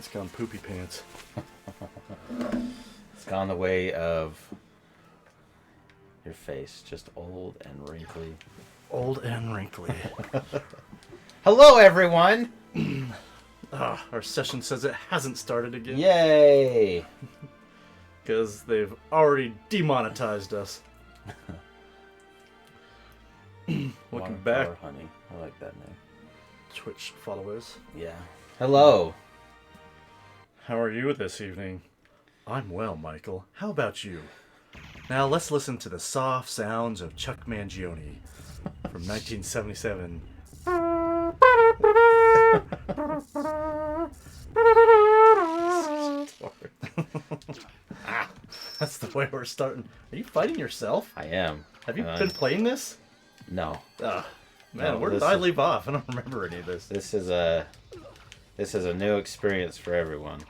It's gone poopy pants. It's gone the way of your face, just old and wrinkly. Old and wrinkly. Hello, everyone! Our session says it hasn't started again. Yay! Because they've already demonetized us. Welcome back. Honey. I like that name. Twitch followers. Yeah. Hello. How are you this evening? I'm well, Michael. How about you? Now let's listen to the soft sounds of Chuck Mangione from 1977. That's the way we're starting. Are you fighting yourself? I am. Have you been playing this? No. Man, No, where did I leave off? I don't remember any of this. This is a new experience for everyone.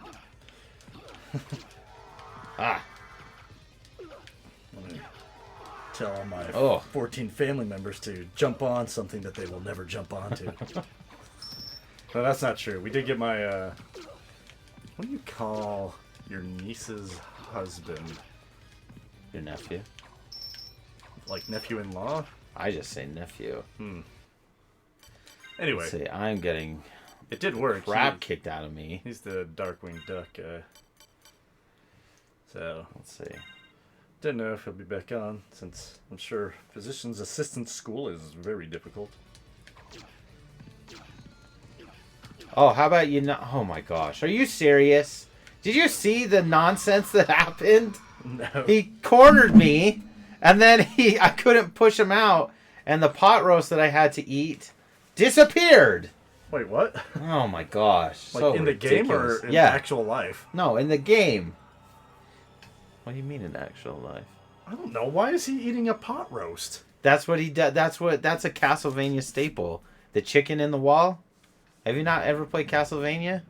Let me tell all my 14 family members to jump on something that they will never jump onto. No, that's not true. We did get my, what do you call your niece's husband? Your nephew? Like nephew-in-law? I just say nephew. Anyway. Let's see, I'm getting it did work. crap kicked out of me. He's the Darkwing Duck guy. So, let's see. Didn't know if he'll be back on, since I'm sure physician's assistant school is very difficult. Oh, how about you not? Oh my gosh, are you serious? Did you see the nonsense that happened? No. He cornered me, and then I couldn't push him out, and the pot roast that I had to eat disappeared. Wait, what? Oh my gosh. Like so in the game or ridiculous. in actual life? No, in the game. What do you mean in actual life? I don't know. Why is he eating a pot roast? That's what he does. That's a Castlevania staple. The chicken in the wall. Have you not ever played Castlevania?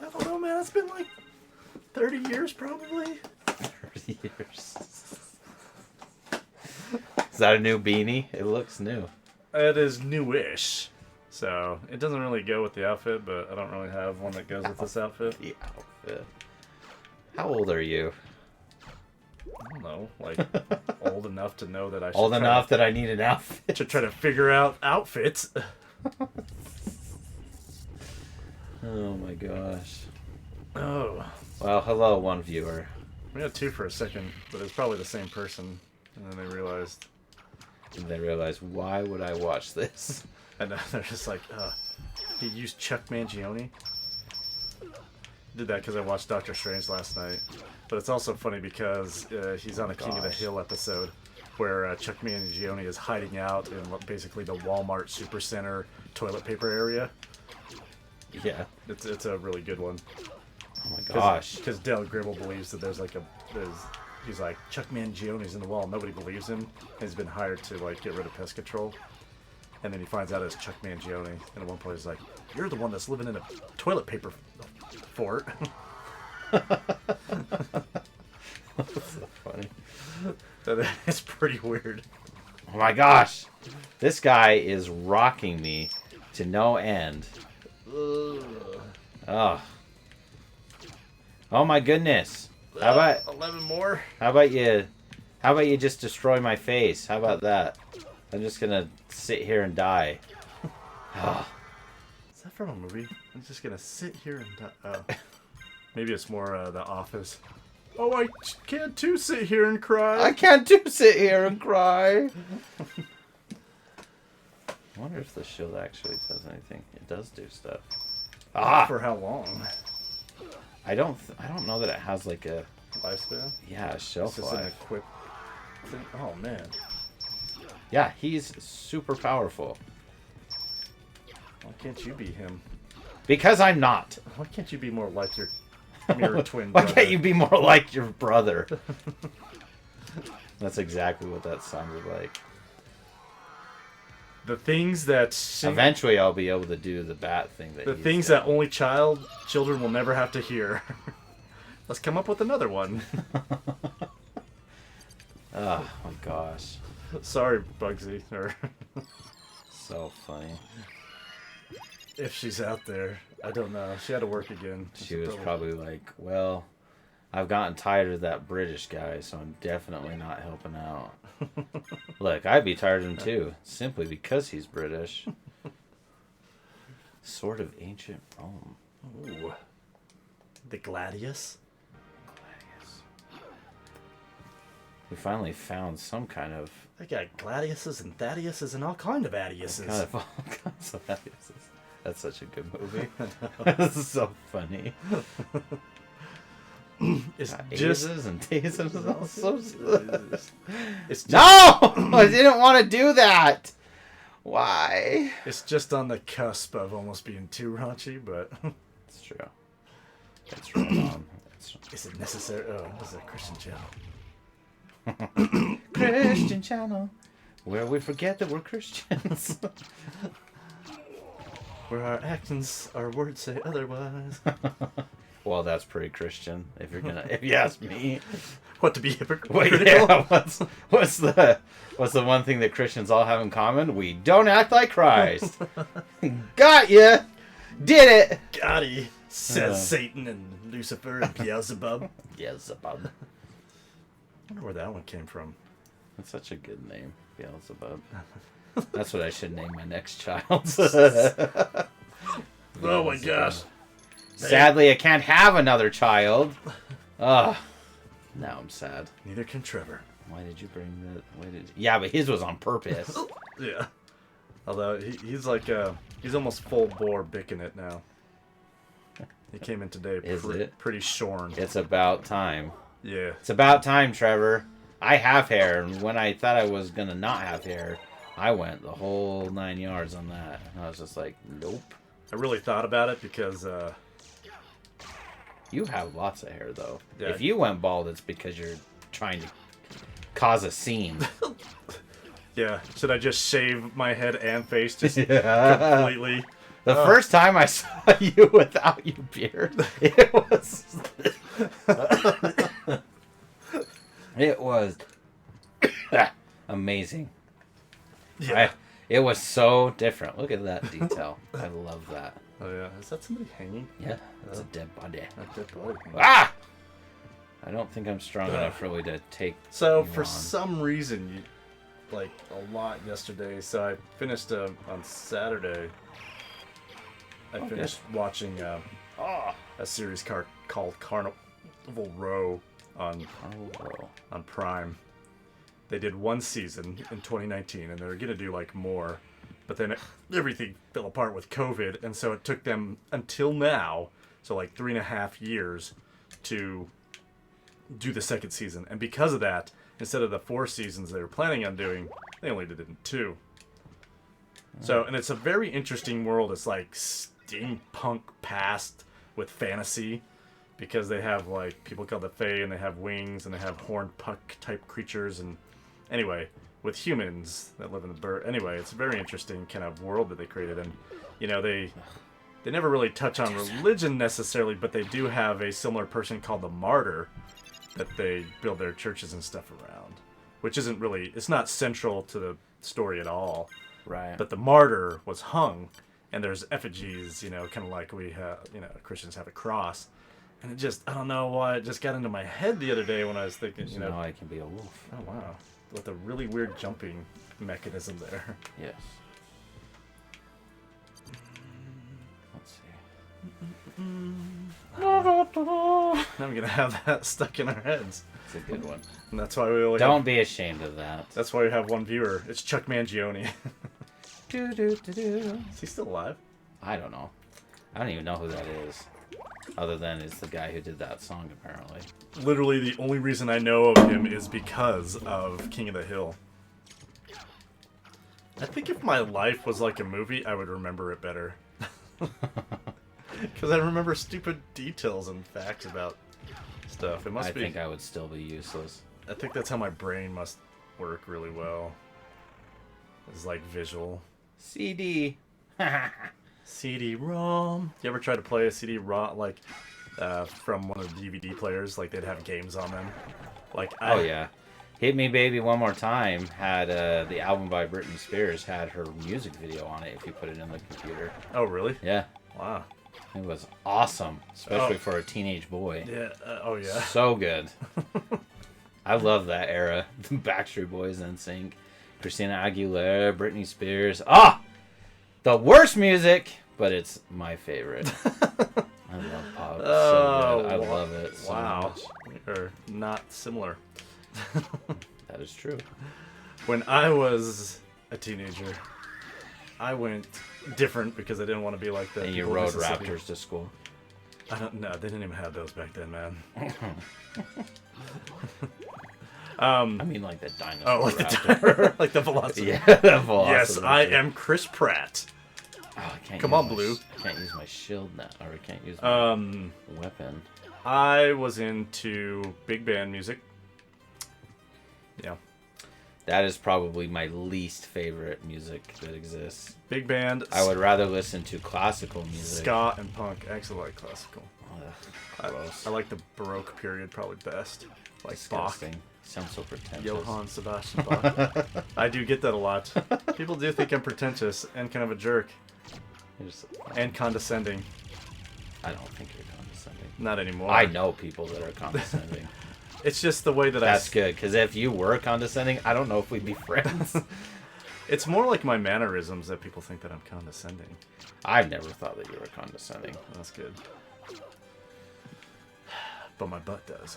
I don't know, man. It's been like 30 years, probably. 30 years. Is that a new beanie? It looks new. It is newish. So, it doesn't really go with the outfit, but I don't really have one that goes with this outfit. The outfit. How old are you? I don't know. Like, old enough to know that I should Old enough that I need an outfit? to try to figure out outfits. Oh my gosh. Oh. Well, hello, one viewer. We had two for a second, but it's probably the same person. And then they realized... why would I watch this? And they're just like, he used Chuck Mangione. Did that because I watched Doctor Strange last night. But it's also funny because he's on a King of the Hill episode where Chuck Mangione is hiding out in basically the Walmart Supercenter toilet paper area. Yeah. It's a really good one. Oh my gosh. Because Dale Gribble believes that he's like, Chuck Mangione's in the wall. Nobody believes him. And he's been hired to like get rid of pest control. And then he finds out it's Chuck Mangione. And at one point he's like, you're the one that's living in a toilet paper fort. That's so funny. It's pretty weird. Oh my gosh. This guy is rocking me to no end. Oh. Oh my goodness. How about 11 more? How about you just destroy my face? How about that? I'm just gonna sit here and die. Oh. Is that from a movie? I'm just gonna sit here and die. Oh. Maybe it's more The Office. Oh, I can't too sit here and cry. I can't too sit here and cry. I wonder if the shield actually does anything. It does do stuff. For how long? I don't know that it has like a lifespan. Yeah, a shelf It's just life. an equip thing. Oh man. Yeah, he's super powerful. Why can't you be him? Because I'm not. Why can't you be more like your mirror twin Why brother? can't you be more like your brother? That's exactly what that sounded like. The things that eventually I'll be able to do the bat thing that the things that only children will never have to hear. Let's come up with another one. Oh my gosh. Sorry, Bugsy. So funny. If she's out there. I don't know. She had to work again. She was probably like, well, I've gotten tired of that British guy, so I'm definitely not helping out. Look, I'd be tired of him too, simply because he's British. Sort of ancient Rome. Ooh. The Gladius? We finally found some kind of... They got Gladiuses and Thaddeus's and all kind of Adiuses. Kind of all kinds of Thaddeus's. That's such a good movie. This is so funny. It's just... just... and Tazes is all so... It's just, No! I didn't want to do that! Why? It's just on the cusp of almost being too raunchy, but... It's true. It's right on. Is it necessary? Oh, this is a Christian channel. Christian channel, where we forget that we're Christians. Where our actions, our words say otherwise. Well, that's pretty Christian, if you ask me. What, to be Wait, hypocritical? yeah, what's the one thing that Christians all have in common? We don't act like Christ. Got ya! Did it! Got he, says Satan and Lucifer and Beelzebub. Beelzebub. I wonder where that one came from. That's such a good name, Beelzebub. That's what I should name my next child. Oh my gosh. Sadly, I can't have another child. Ugh. Now I'm sad. Neither can Trevor. Why did you bring that? Yeah, but his was on purpose. Yeah. Although he's like he's almost full bore bicking it now. He came in today pretty shorn. It's about time. Yeah. It's about time, Trevor. I have hair, and when I thought I was gonna not have hair, I went the whole 9 yards on that. And I was just like, nope. I really thought about it because You have lots of hair, though. Yeah. If you went bald, it's because you're trying to cause a scene. yeah, should I just shave my head and face just completely? The first time I saw you without your beard, it was amazing. Yeah. It was so different. Look at that detail. I love that. Oh yeah, is that somebody hanging? Yeah, that's a dead body. A dead body. Ah! I don't think I'm strong enough really to take. So you for on. some reason, you like a lot yesterday. So I finished on Saturday. I finished watching a series called Carnival Row on Prime. They did one season in 2019, and they're gonna do like more, but then everything fell apart with COVID, and so it took them until now, so like 3.5 years, to do the second season. And because of that, instead of the 4 seasons they were planning on doing, they only did it in 2. So, and it's a very interesting world. It's like steampunk past with fantasy, because they have like people called the Fae, and they have wings, and they have horned puck type creatures, and anyway, with humans that live in the bird. Anyway, it's a very interesting kind of world that they created, and you know they never really touch on religion necessarily, but they do have a similar person called the Martyr that they build their churches and stuff around, which isn't really, it's not central to the story at all. Right. But the Martyr was hung, and there's effigies, you know, kind of like we have, you know, Christians have a cross. And it just, I don't know why, it just got into my head the other day when I was thinking, you know. Now I can be a wolf. Oh, wow. With a really weird jumping mechanism there. Yes. Let's see. Now I'm going to have that stuck in our heads. It's a good one. And that's why we only Don't be ashamed of that. That's why we have one viewer. It's Chuck Mangione. Do. Is he still alive? I don't know. I don't even know who that is. Other than it's the guy who did that song, apparently. Literally, the only reason I know of him is because of King of the Hill. I think if my life was like a movie, I would remember it better. Because I remember stupid details and facts about stuff. It must be. I think I would still be useless. I think that's how my brain must work really well. It's like visual. CD. CD-ROM. You ever try to play a CD-ROM like from one of the DVD players? Like they'd have games on them. Like oh yeah, Hit Me Baby One More Time had the album by Britney Spears had her music video on it. If you put it in the computer. Oh really? Yeah. Wow. It was awesome, especially for a teenage boy. Yeah. Oh yeah. So good. I love that era. The Backstreet Boys, NSYNC, Christina Aguilera, Britney Spears. Ah, the worst music, but it's my favorite. I love pop. It's so good. I love it so much. We are not similar. That is true. When I was a teenager, I went different because I didn't want to be like the. And you people in rode Mississippi. Raptors to school. I don't know. They didn't even have those back then, man. I mean, like the dinosaur. Oh, like raptor. like the velocity. Yeah, the velociraptor. Yes, I am Chris Pratt. Oh, I can't Come use on, my Blue. I can't use my shield now, or I can't use my weapon. I was into big band music. Yeah. That is probably my least favorite music that exists. Big band. I would rather listen to classical music. Ska and punk. I actually like classical. Ugh, gross. I like the Baroque period probably best. Like Disgusting. Sounds so pretentious. Johann Sebastian Bach. I do get that a lot. People do think I'm pretentious and kind of a jerk. And condescending. I don't think you're condescending. Not anymore. I know people that are condescending. It's just the way that That's good, because if you were condescending, I don't know if we'd be friends. It's more like my mannerisms that people think that I'm condescending. I've never thought that you were condescending. That's good. But my butt does.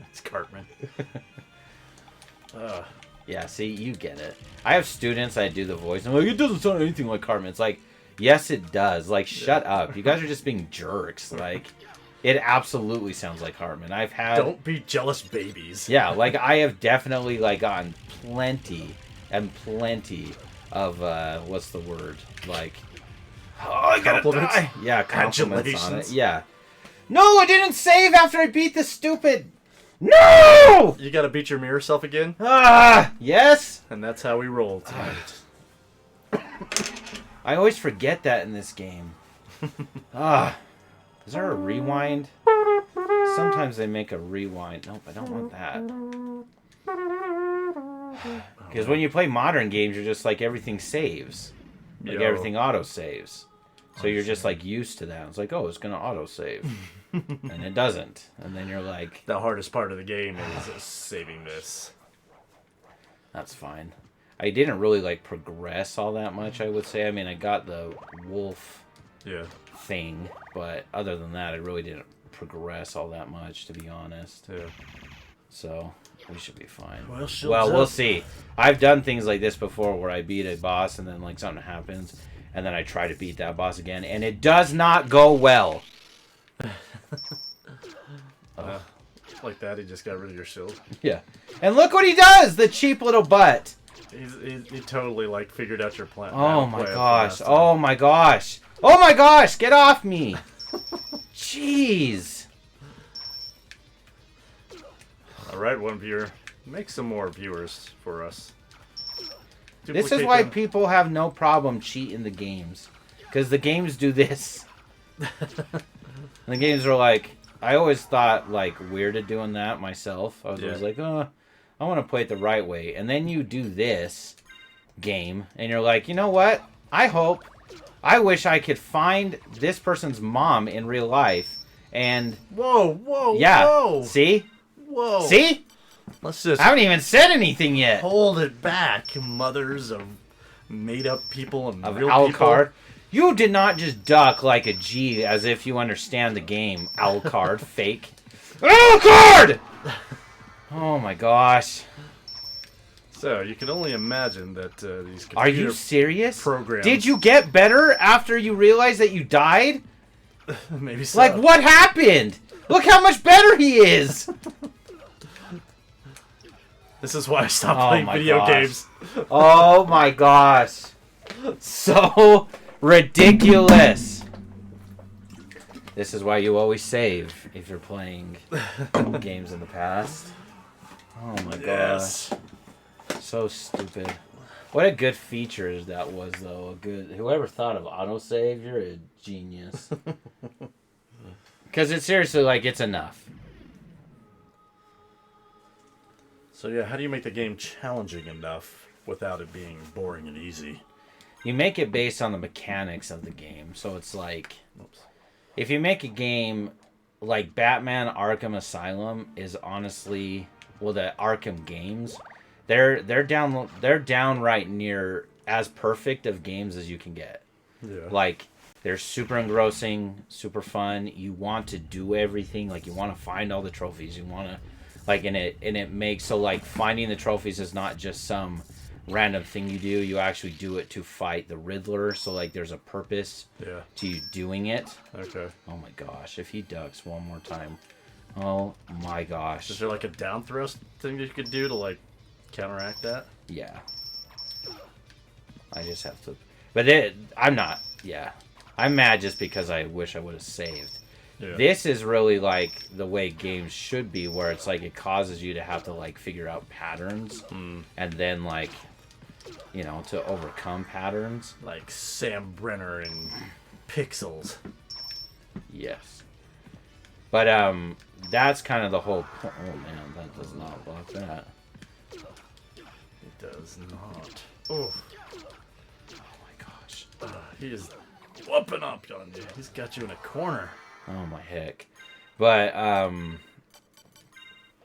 It's Cartman. Yeah, see, you get it. I have students, I do the voice, and I'm like, it doesn't sound anything like Cartman. It's like, yes, it does. Like, shut up. You guys are just being jerks. Like, it absolutely sounds like Cartman. I've had... Don't be jealous babies. Yeah, like, I have definitely, like, gotten plenty of, what's the word? Like, oh, I gotta compliments? die. Yeah, compliments on it. Adulations? Yeah. No, I didn't save after I beat the stupid... No! You gotta beat your mirror self again? Ah, yes? And that's how we roll tonight. I always forget that in this game. Is there a rewind? Sometimes they make a rewind. Nope, I don't want that. Because when you play modern games, you're just like, everything saves. Like, everything auto-saves. So you're just, like, used to that. It's like, oh, it's going to auto-save. And it doesn't. And then you're like... The hardest part of the game is saving this. That's fine. I didn't really, like, progress all that much, I would say. I mean, I got the wolf thing. But other than that, I really didn't progress all that much, to be honest. Yeah. So... we should be fine. Well, we'll see. I've done things like this before where I beat a boss and then like something happens and then I try to beat that boss again and it does not go well. Like that, he just got rid of your shield. Yeah. And look what he does, the cheap little butt. He totally like figured out your plan. Oh my gosh. Oh my gosh. Oh my gosh. Get off me. Jeez. All right, one viewer. Make some more viewers for us. This is why people have no problem cheating the games. Because the games do this. And the games are like... I always thought, like, weird at doing that myself. I was always like, oh, I want to play it the right way. And then you do this game, and you're like, you know what? I wish I could find this person's mom in real life. And... Whoa, yeah, whoa. See? Whoa. See? Let's just... I haven't even said anything yet. Hold it back, mothers of made-up people and Of real Alucard. people. You did not just duck like a G as if you understand the game, Alucard. Fake. Alucard! Oh my gosh. So, you can only imagine that these computer Are you serious? programs... Did you get better after you realized that you died? Maybe so. Like, what happened? Look how much better he is! This is why I stopped playing video games. Oh my gosh. So ridiculous. This is why you always save if you're playing games in the past. Oh my gosh. So stupid. What a good feature that was, though. Whoever thought of autosave, you're a genius. Because it's seriously like, it's enough. So yeah, how do you make the game challenging enough without it being boring and easy? you make it based on the mechanics of the game. So it's like, Oops. if you make a game like Batman Arkham Asylum is honestly, well, the Arkham games, they're downright near as perfect of games as you can get. Yeah. Like, they're super engrossing, super fun. You want to do everything. Like, you want to find all the trophies. You want to, like, and it makes, so, like, finding the trophies is not just some random thing you do. You actually do it to fight the Riddler. So, like, there's a purpose to you doing it. Okay. Oh, my gosh. If he ducks one more time. Oh, my gosh. Is there, like, a down thrust thing that you could do to, like, counteract that? Yeah. I just have to. But I'm not. Yeah. I'm mad just because I wish I would have saved. Yeah. This is really like the way games should be, where it's like it causes you to have to like figure out patterns and then like, you know, to overcome patterns. Like Sam Brenner and Pixels. Yes. But that's kind of the whole point. Oh man, that does not block that. It does not. Oh. He is whooping up on you. He's got you in a corner. Oh my heck. But and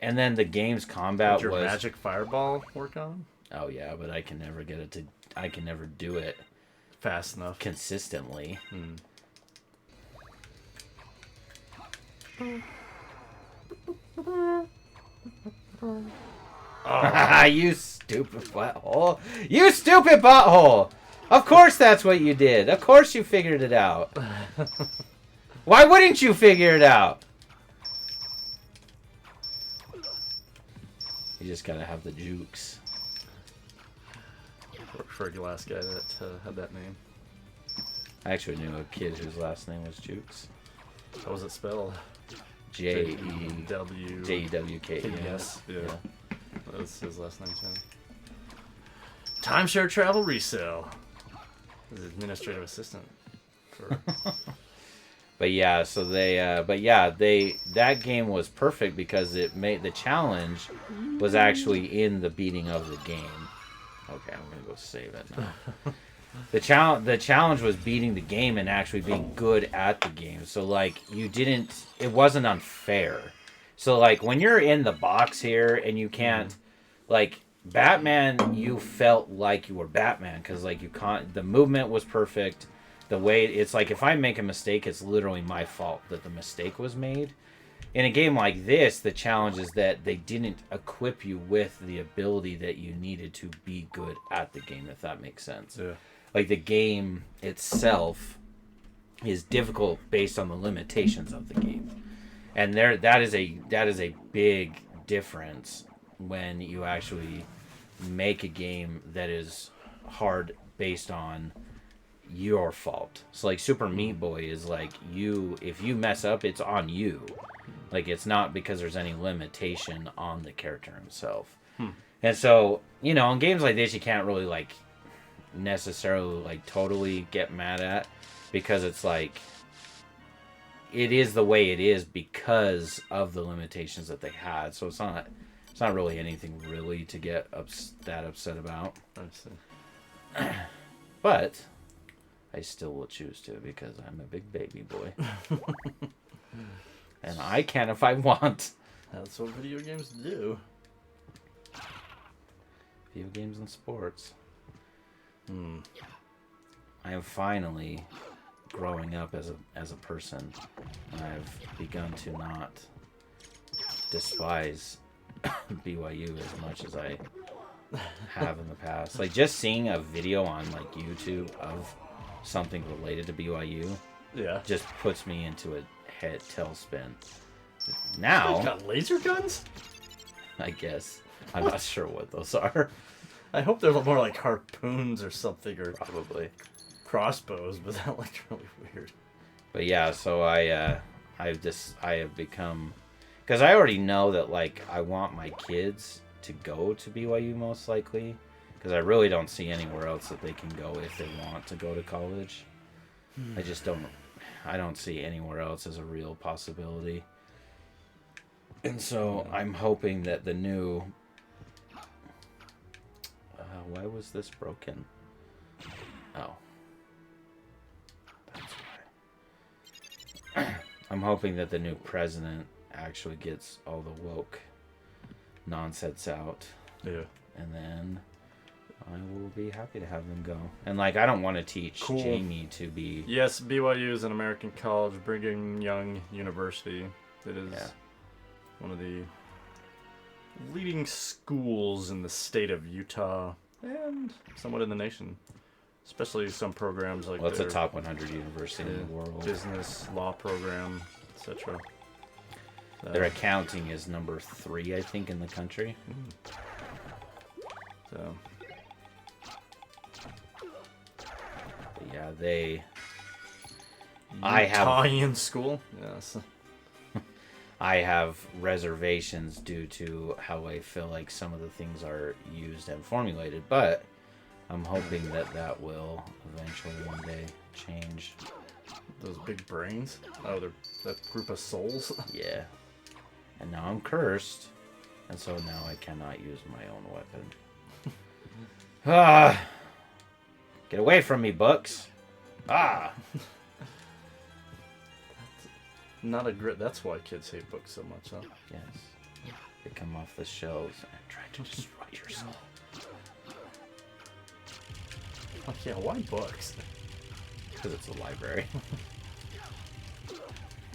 then the game's combat Did your magic fireball work on? Oh yeah, but I can never get it to. I can never do it fast enough consistently. Oh. You stupid butthole! You stupid butthole! Of course that's what you did. Of course you figured it out. Why wouldn't you figure it out? You just gotta have the jukes. For a last guy that had that name. I actually knew a kid whose last name was Jukes. How was it spelled? Jewkes. Yeah. That was his last name too. Timeshare travel resale. His administrative assistant. For... But yeah, so that game was perfect because it made the challenge was actually in the beating of the game. Okay, I'm gonna go save it now. The challenge was beating the game and actually being good at the game. So like it wasn't unfair. So like when you're in the box here and you can't like Batman, you felt like you were Batman because like the movement was perfect. The way it's like if I make a mistake, it's literally my fault that the mistake was made. In a game like this, the challenge is that they didn't equip you with the ability that you needed to be good at the game, if that makes sense. Yeah. Like the game itself is difficult based on the limitations of the game. And that is a big difference when you actually make a game that is hard based on your fault. So like Super Meat Boy is like if you mess up, it's on you. Like it's not because there's any limitation on the character himself. And so, you know, in games like this you can't really like necessarily like totally get mad at because it's like it is the way it is because of the limitations that they had. So it's not really anything really to get that upset about. I see. But I still will choose to because I'm a big baby boy. And I can if I want. That's what video games do. Video games and sports. I am finally growing up as a person. I've begun to not despise BYU as much as I have in the past. Like just seeing a video on like YouTube of something related to BYU just puts me into a head tailspin. Now you got laser guns? I guess. I'm not sure what those are. I hope they're more like harpoons or something, or probably crossbows, but that looked really weird. But yeah, so I have become, because I already know that like I want my kids to go to BYU most likely, because I really don't see anywhere else that they can go if they want to go to college. I don't see anywhere else as a real possibility. And so I'm hoping that the new why was this broken? Oh. That's why. I'm hoping that the new president actually gets all the woke nonsense out. Yeah. And then I will be happy to have them go. And, like, I don't want to teach Jamie to be... Yes, BYU is an American college, Brigham Young University. It is one of the leading schools in the state of Utah and somewhat in the nation. Especially some programs like it's a top 100 university in the world. Business, law program, etc. Their accounting is number 3, I think, in the country. So... Yeah, they... Italian school? Yes. I have reservations due to how I feel like some of the things are used and formulated, but I'm hoping that will eventually one day change. Those big brains? Oh, they're that group of souls? Yeah. And now I'm cursed, and so now I cannot use my own weapon. Get away from me, books! Not a grit. That's why kids hate books so much, huh? Yes. They come off the shelves and try to destroy your soul. Oh, yeah, why books? Because it's a library.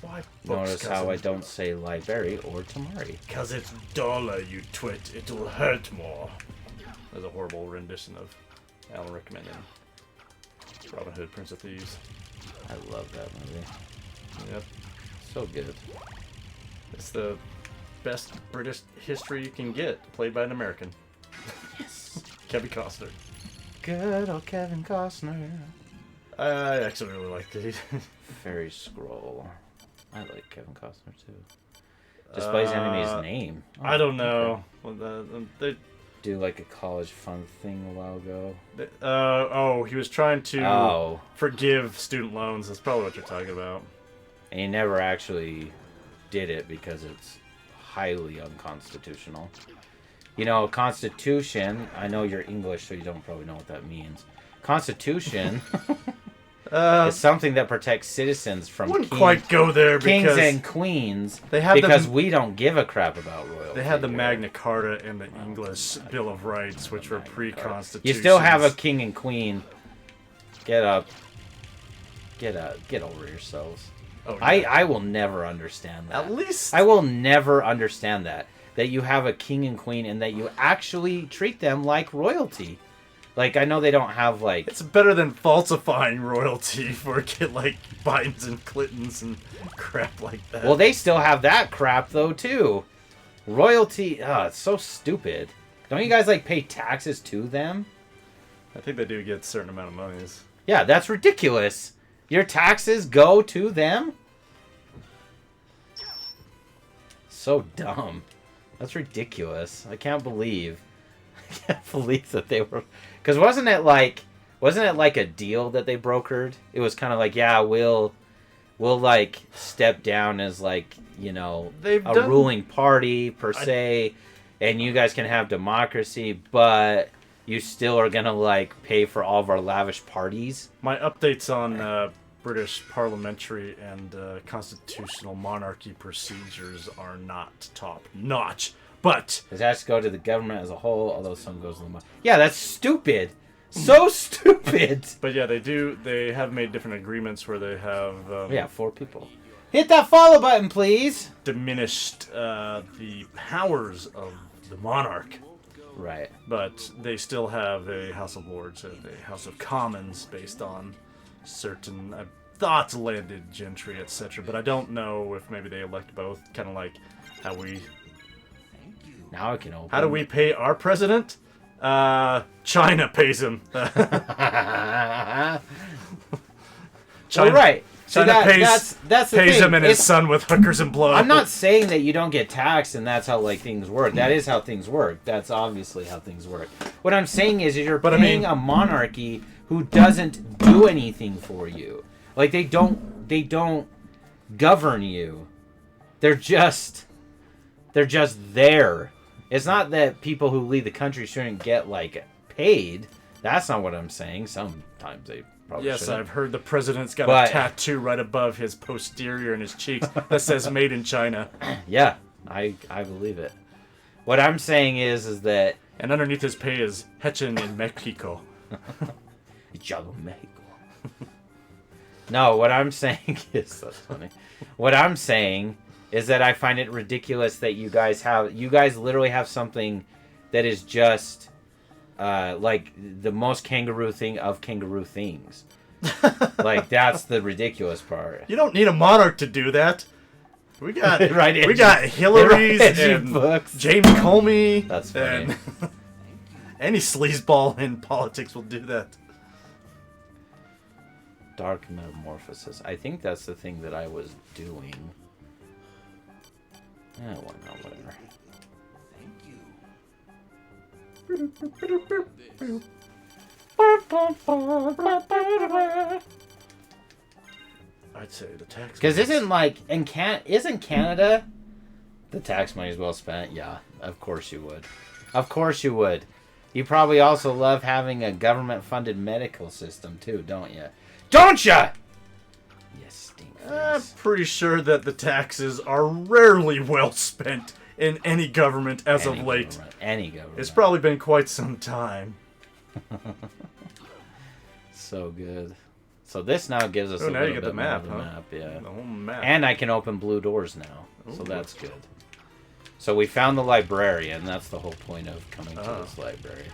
Why books? Notice how I don't say library or tamari. Because it's dollar, you twit. It'll hurt more. That's a horrible rendition of Alan Rickman in Robin Hood, Prince of Thieves. I love that movie. Yep. So good. It's the best British history you can get, played by an American. Yes. Kevin Costner. Good old Kevin Costner. I actually really liked it. Fairy Scroll. I like Kevin Costner too. Just plays enemy's name. Oh, I don't know. Okay. Well, they do like a college funk thing a while ago. He was trying to forgive student loans. That's probably what you're talking about. And he never actually did it because it's highly unconstitutional. You know, Constitution, I know you're English, so you don't probably know what that means. Constitution is something that protects citizens from quite go there kings because and queens because we don't give a crap about royalty. They had the Magna Carta and the English Bill of Rights, which were pre-constitution. You still have a king and queen. Get up. Get over yourselves. Oh, no. I will never understand that. At least I will never understand that you have a king and queen and that you actually treat them like royalty. Like, I know they don't have, like... It's better than falsifying royalty for like Bidens and Clintons and crap like that. Well, they still have that crap, though, too. Royalty, it's so stupid. Don't you guys, like, pay taxes to them? I think they do get a certain amount of monies. Yeah, that's ridiculous. Your taxes go to them? So dumb. That's ridiculous. I can't believe that they were... Because wasn't it like a deal that they brokered? It was kind of like, yeah, we'll like step down as like, you know, ruling party per se, and you guys can have democracy, but you still are gonna like pay for all of our lavish parties. My updates on British parliamentary and constitutional monarchy procedures are not top notch. But it has to go to the government as a whole, although some goes to the... Yeah, that's stupid. So stupid. But yeah, they have made different agreements where they have... 4 people. Hit that follow button, please. Diminished the powers of the monarch. Right. But they still have a House of Lords and a House of Commons based on certain thoughts landed gentry, etc. But I don't know if maybe they elect both, kind of like how we... Now I can open. How do we pay our president? China pays him. China, right. China pays the thing. Him and his son with hookers and blow. I'm not saying that you don't get taxed and that's how like things work. That is how things work. That's obviously how things work. What I'm saying is you're paying a monarchy who doesn't do anything for you. Like they don't govern you. They're just there. It's not that people who leave the country shouldn't get like paid. That's not what I'm saying. Sometimes they probably Yes, shouldn't. I've heard the president's got But- a tattoo right above his posterior in his cheeks that says "Made in China," Yeah, I believe it. What I'm saying is that and underneath his pay is "Hechen in Mexico." Jalo Mexico. No, what I'm saying is that's funny. What I'm saying is that I find it ridiculous that you guys literally have something that is just like the most kangaroo thing of kangaroo things. Like that's the ridiculous part. You don't need a monarch to do that. We got Right, we got Hillary's edgy and books. Jamie Comey. That's funny. And any sleazeball in politics will do that. Dark Metamorphosis. I think that's the thing that I was doing. Well, no, whatever. I'd say the tax. Because isn't Canada the tax money is well spent? Yeah, of course you would. Of course you would. You probably also love having a government-funded medical system too, don't you? Don't ya? Yes, I'm pretty sure that the taxes are rarely well spent in any government as of late. Any government. It's probably been quite some time. So good. So this now gives us Oh, a now little you get bit the map, more of a huh? map, yeah. The whole map. And I can open blue doors now, so Ooh. that's good. So we found the librarian. That's the whole point of coming to this library.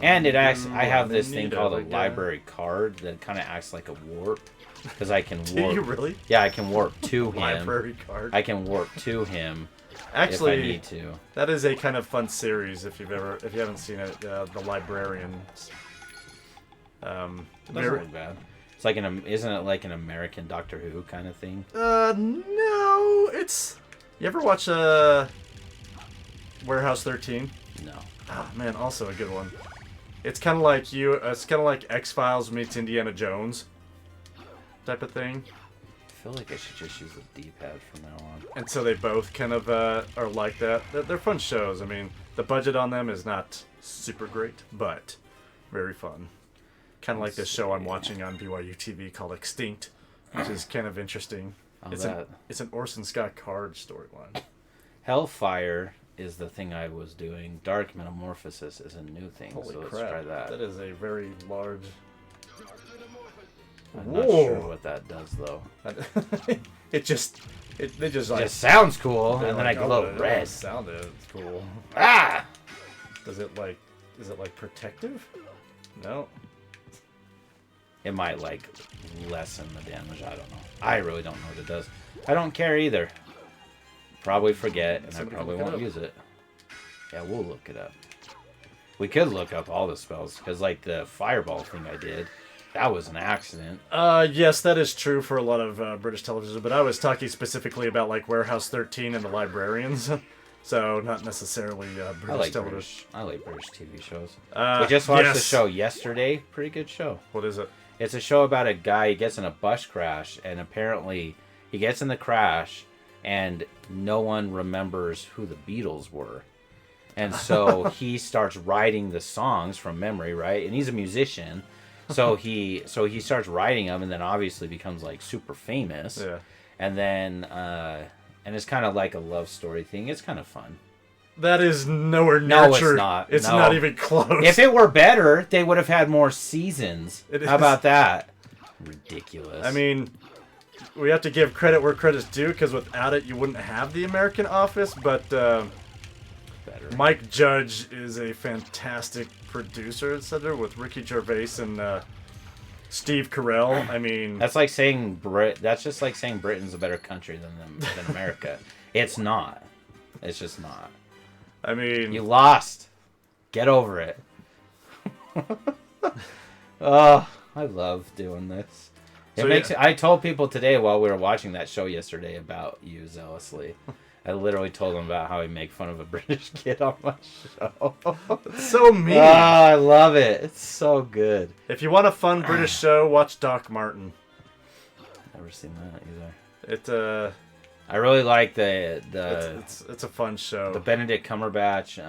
And it acts. I have this thing called a library card that kind of acts like a warp, because I can warp. Do you really? Yeah, I can warp to him. Library card. I can warp to him Actually, if I need to. that is a kind of fun series if you haven't seen it. The Librarians. It doesn't look bad. It's like isn't it like an American Doctor Who kind of thing? No, it's. You ever watch Warehouse 13? No. Oh man, also a good one. It's kind of like It's kind of like X-Files meets Indiana Jones, type of thing. I feel like I should just use the D-pad from now on. And so they both kind of are like that. They're fun shows. I mean, the budget on them is not super great, but very fun. Kind of like this show I'm watching on BYU TV called Extinct, which is kind of interesting. It's an Orson Scott Card storyline. Hellfire is the thing I was doing. Dark Metamorphosis is a new thing, Holy so crap! let's try that. That is a very large. I'm not sure what that does though. They just like. It sounds cool, and then like, I glow oh, red. It sounded cool. Ah! Is it like protective? No. It might like lessen the damage. I don't know. I really don't know what it does. I don't care either. Probably forget, and Somebody I probably look it won't up. use it. Yeah, we'll look it up. We could look up all the spells, because like the fireball thing I did, that was an accident. Yes, that is true for a lot of British television, but I was talking specifically about like Warehouse 13 and the Librarians, so not necessarily British television. I like British TV shows. We just watched the show yesterday. Pretty good show. What is it? It's a show about a guy, he gets in a bus crash, and apparently he gets in the crash, and no one remembers who the Beatles were. And so he starts writing the songs from memory, right? And he's a musician, so he starts writing them, and then obviously becomes like super famous. Yeah. And then and it's kind of like a love story thing. It's kind of fun. That is nowhere near No, it's true. not. It's No. not even close. If it were better, they would have had more seasons. It How is. about that? Ridiculous. I mean, we have to give credit where credit's due, because without it, you wouldn't have the American Office. But better. Mike Judge is a fantastic producer, etc. With Ricky Gervais and Steve Carell. I mean, That's like saying That's just like saying Britain's a better country than America. It's not. It's just not. I mean, You lost. Get over it. Oh, I love doing this. I told people today while we were watching that show yesterday about you zealously. I literally told them about how we make fun of a British kid on my show. it's so mean. I love it. It's so good. If you want a fun British show, watch Doc Martin. Never seen that either. I really like the it's a fun show. the Benedict Cumberbatch.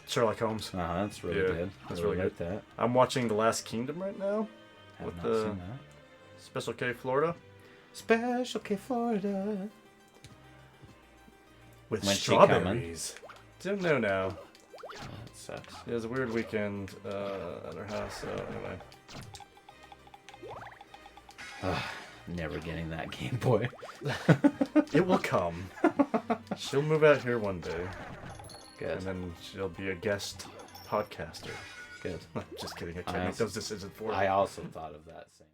Sherlock Holmes. That's really Yeah, good. that's I really like that. I'm watching The Last Kingdom right now Have with not the seen that. Special K Florida Special K Florida. with When's she coming? strawberries. Don't know now. Oh, that sucks. It was a weird weekend at our house. So anyway, Never getting that Game Boy. it will come. She'll move out here one day, Good. and then she'll be a guest podcaster. Good. Just kidding. I can't make those decisions for her. I also thought of that same.